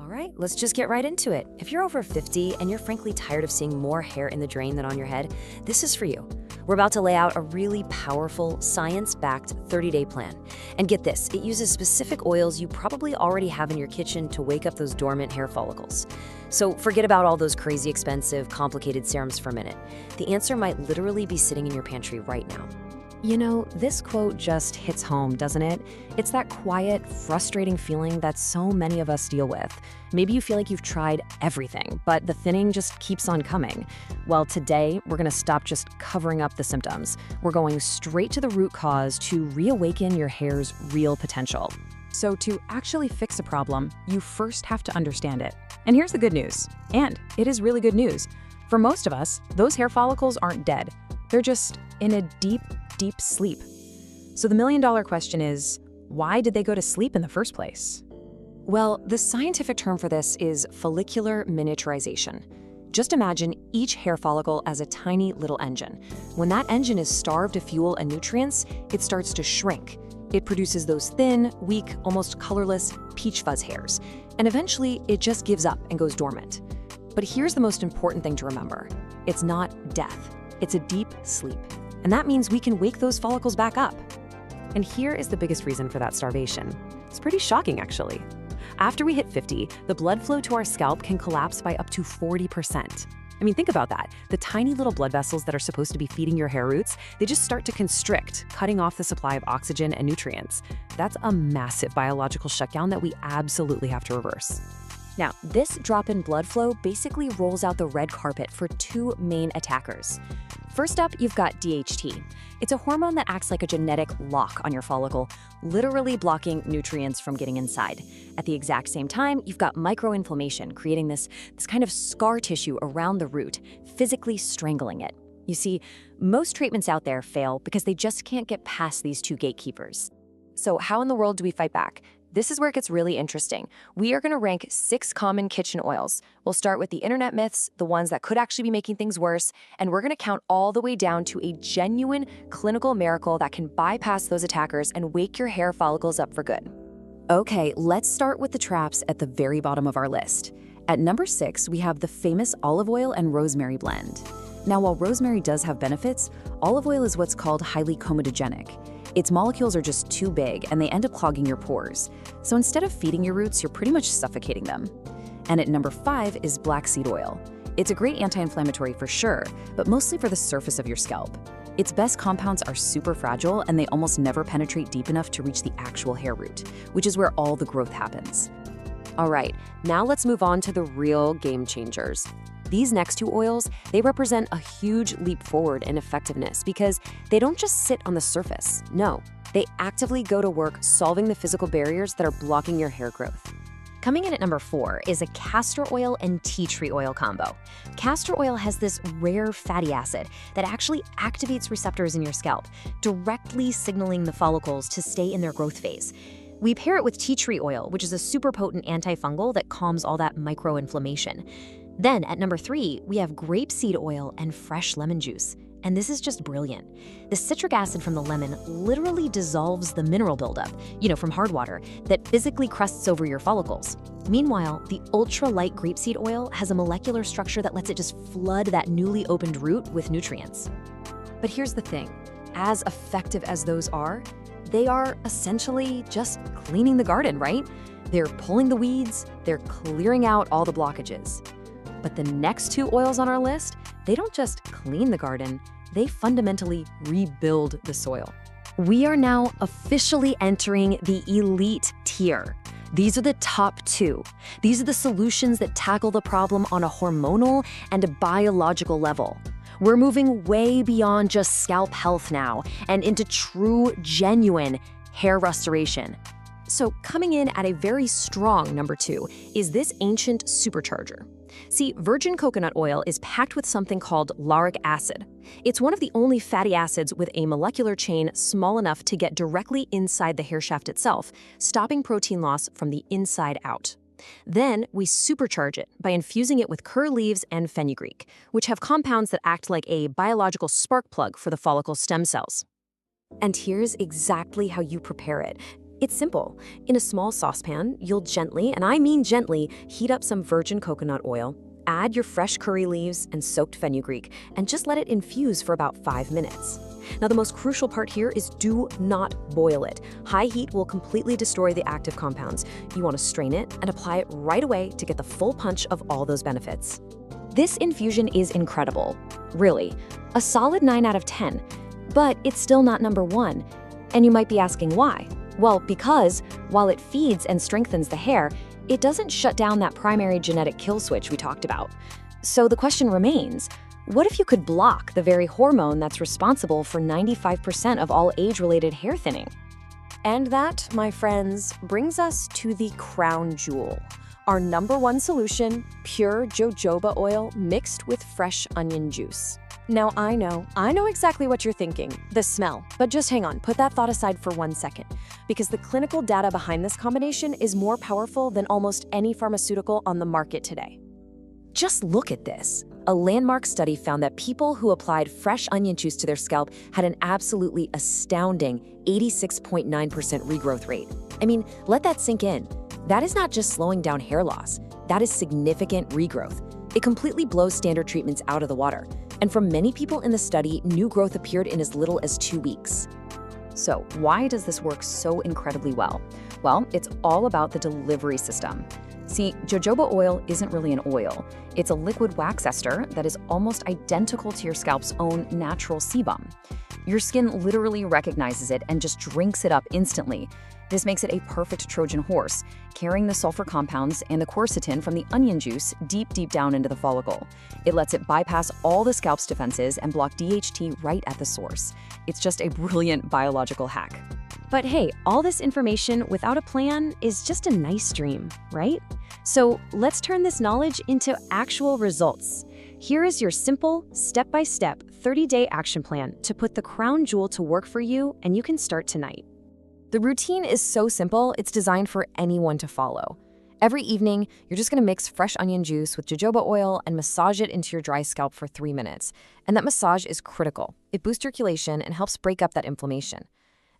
right, let's just get right into it. If you're over 50 and you're frankly tired of seeing more hair in the drain than on your head, this is for you. We're about to lay out a really powerful, science-backed 30-day plan. And get this, it uses specific oils you probably already have in your kitchen to wake up those dormant hair follicles. So forget about all those crazy expensive, complicated serums for a minute. The answer might literally be sitting in your pantry right now. You know, this quote just hits home, doesn't it? It's that quiet, frustrating feeling that so many of us deal with. Maybe you feel like you've tried everything, but the thinning just keeps on coming. Well, today, we're gonna stop just covering up the symptoms. We're going straight to the root cause to reawaken your hair's real potential. So to actually fix a problem, you first have to understand it. And here's the good news, and it is really good news. For most of us, those hair follicles aren't dead. They're just in a deep sleep. So the million-dollar question is, why did they go to sleep in the first place? Well, the scientific term for this is follicular miniaturization. Just imagine each hair follicle as a tiny little engine. When that engine is starved of fuel and nutrients, it starts to shrink. It produces those thin, weak, almost colorless peach fuzz hairs. And eventually, it just gives up and goes dormant. But here's the most important thing to remember. It's not death. It's a deep sleep. And that means we can wake those follicles back up. And here is the biggest reason for that starvation. It's pretty shocking, actually. After we hit 50, the blood flow to our scalp can collapse by up to 40%. I mean, think about that. The tiny little blood vessels that are supposed to be feeding your hair roots, they just start to constrict, cutting off the supply of oxygen and nutrients. That's a massive biological shutdown that we absolutely have to reverse. Now, this drop in blood flow basically rolls out the red carpet for two main attackers. First up, you've got DHT. It's a hormone that acts like a genetic lock on your follicle, literally blocking nutrients from getting inside. At the exact same time, you've got microinflammation, creating this kind of scar tissue around the root, physically strangling it. You see, most treatments out there fail because they just can't get past these two gatekeepers. So how in the world do we fight back? This is where it gets really interesting. We are going to rank 6 common kitchen oils. We'll start with the internet myths, the ones that could actually be making things worse, and we're going to count all the way down to a genuine clinical miracle that can bypass those attackers and wake your hair follicles up for good. Okay, let's start with the traps at the very bottom of our list. At number 6, we have the famous olive oil and rosemary blend. Now, while rosemary does have benefits, olive oil is what's called highly comedogenic. Its molecules are just too big and they end up clogging your pores. So instead of feeding your roots, you're pretty much suffocating them. And at number 5 is black seed oil. It's a great anti-inflammatory for sure, but mostly for the surface of your scalp. Its best compounds are super fragile and they almost never penetrate deep enough to reach the actual hair root, which is where all the growth happens. All right, now let's move on to the real game changers. These next 2 oils, they represent a huge leap forward in effectiveness because they don't just sit on the surface. No, they actively go to work solving the physical barriers that are blocking your hair growth. Coming in at number 4 is a castor oil and tea tree oil combo. Castor oil has this rare fatty acid that actually activates receptors in your scalp, directly signaling the follicles to stay in their growth phase. We pair it with tea tree oil, which is a super potent antifungal that calms all that microinflammation. Then at number 3, we have grapeseed oil and fresh lemon juice. And this is just brilliant. The citric acid from the lemon literally dissolves the mineral buildup, from hard water, that physically crusts over your follicles. Meanwhile, the ultra-light grapeseed oil has a molecular structure that lets it just flood that newly opened root with nutrients. But here's the thing. As effective as those are, they are essentially just cleaning the garden, right? They're pulling the weeds, they're clearing out all the blockages. But the next 2 oils on our list, they don't just clean the garden, they fundamentally rebuild the soil. We are now officially entering the elite tier. These are the top 2. These are the solutions that tackle the problem on a hormonal and a biological level. We're moving way beyond just scalp health now and into true, genuine hair restoration. So coming in at a very strong number 2 is this ancient supercharger. See, virgin coconut oil is packed with something called lauric acid. It's one of the only fatty acids with a molecular chain small enough to get directly inside the hair shaft itself, stopping protein loss from the inside out. Then we supercharge it by infusing it with cur leaves and fenugreek, which have compounds that act like a biological spark plug for the follicle stem cells. And here's exactly how you prepare it. It's simple. In a small saucepan, you'll gently, and I mean gently, heat up some virgin coconut oil, add your fresh curry leaves and soaked fenugreek, and just let it infuse for about 5 minutes. Now, the most crucial part here is do not boil it. High heat will completely destroy the active compounds. You want to strain it and apply it right away to get the full punch of all those benefits. This infusion is incredible. Really, a solid 9 out of 10. But it's still not number 1. And you might be asking why. Well, because while it feeds and strengthens the hair, it doesn't shut down that primary genetic kill switch we talked about. So the question remains, what if you could block the very hormone that's responsible for 95% of all age-related hair thinning? And that, my friends, brings us to the crown jewel. Our number 1 solution, pure jojoba oil mixed with fresh onion juice. Now, I know exactly what you're thinking, the smell. But just hang on, put that thought aside for 1 second, because the clinical data behind this combination is more powerful than almost any pharmaceutical on the market today. Just look at this. A landmark study found that people who applied fresh onion juice to their scalp had an absolutely astounding 86.9% regrowth rate. I mean, let that sink in. That is not just slowing down hair loss, that is significant regrowth. It completely blows standard treatments out of the water. And for many people in the study, new growth appeared in as little as 2 weeks. So why does this work so incredibly well? Well, it's all about the delivery system. See, jojoba oil isn't really an oil. It's a liquid wax ester that is almost identical to your scalp's own natural sebum. Your skin literally recognizes it and just drinks it up instantly. This makes it a perfect Trojan horse, carrying the sulfur compounds and the quercetin from the onion juice deep down into the follicle. It lets it bypass all the scalp's defenses and block DHT right at the source. It's just a brilliant biological hack. But hey, all this information without a plan is just a nice dream, right? So let's turn this knowledge into actual results. Here is your simple, step-by-step 30-day action plan to put the crown jewel to work for you, and you can start tonight. The routine is so simple, it's designed for anyone to follow. Every evening, you're just gonna mix fresh onion juice with jojoba oil and massage it into your dry scalp for 3 minutes. And that massage is critical. It boosts circulation and helps break up that inflammation.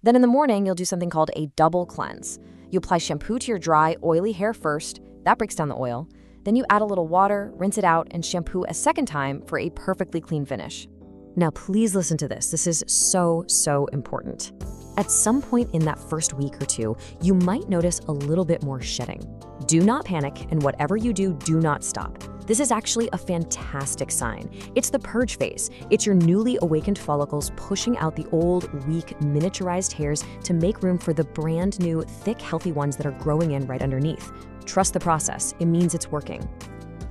Then in the morning, you'll do something called a double cleanse. You apply shampoo to your dry, oily hair first. That breaks down the oil. Then you add a little water, rinse it out, and shampoo a second time for a perfectly clean finish. Now, please listen to this. This is so important. At some point in that first week or 2, you might notice a little bit more shedding. Do not panic, and whatever you do not stop. This is actually a fantastic sign. It's the purge phase. It's your newly awakened follicles pushing out the old, weak, miniaturized hairs to make room for the brand new, thick, healthy ones that are growing in right underneath. Trust the process. It means it's working.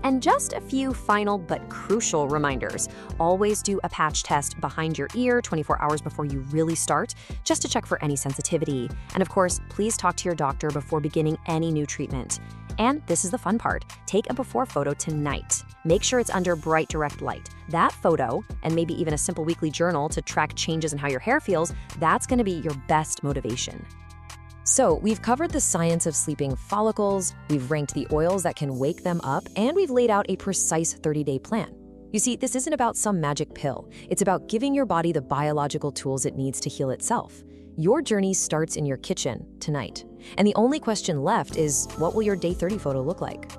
And just a few final but crucial reminders. Always do a patch test behind your ear 24 hours before you really start, just to check for any sensitivity. And of course, please talk to your doctor before beginning any new treatment. And this is the fun part. Take a before photo tonight. Make sure it's under bright direct light. That photo, and maybe even a simple weekly journal to track changes in how your hair feels, that's gonna be your best motivation. So we've covered the science of sleeping follicles, we've ranked the oils that can wake them up, and we've laid out a precise 30-day plan. You see, this isn't about some magic pill. It's about giving your body the biological tools it needs to heal itself. Your journey starts in your kitchen tonight. And the only question left is, what will your day 30 photo look like?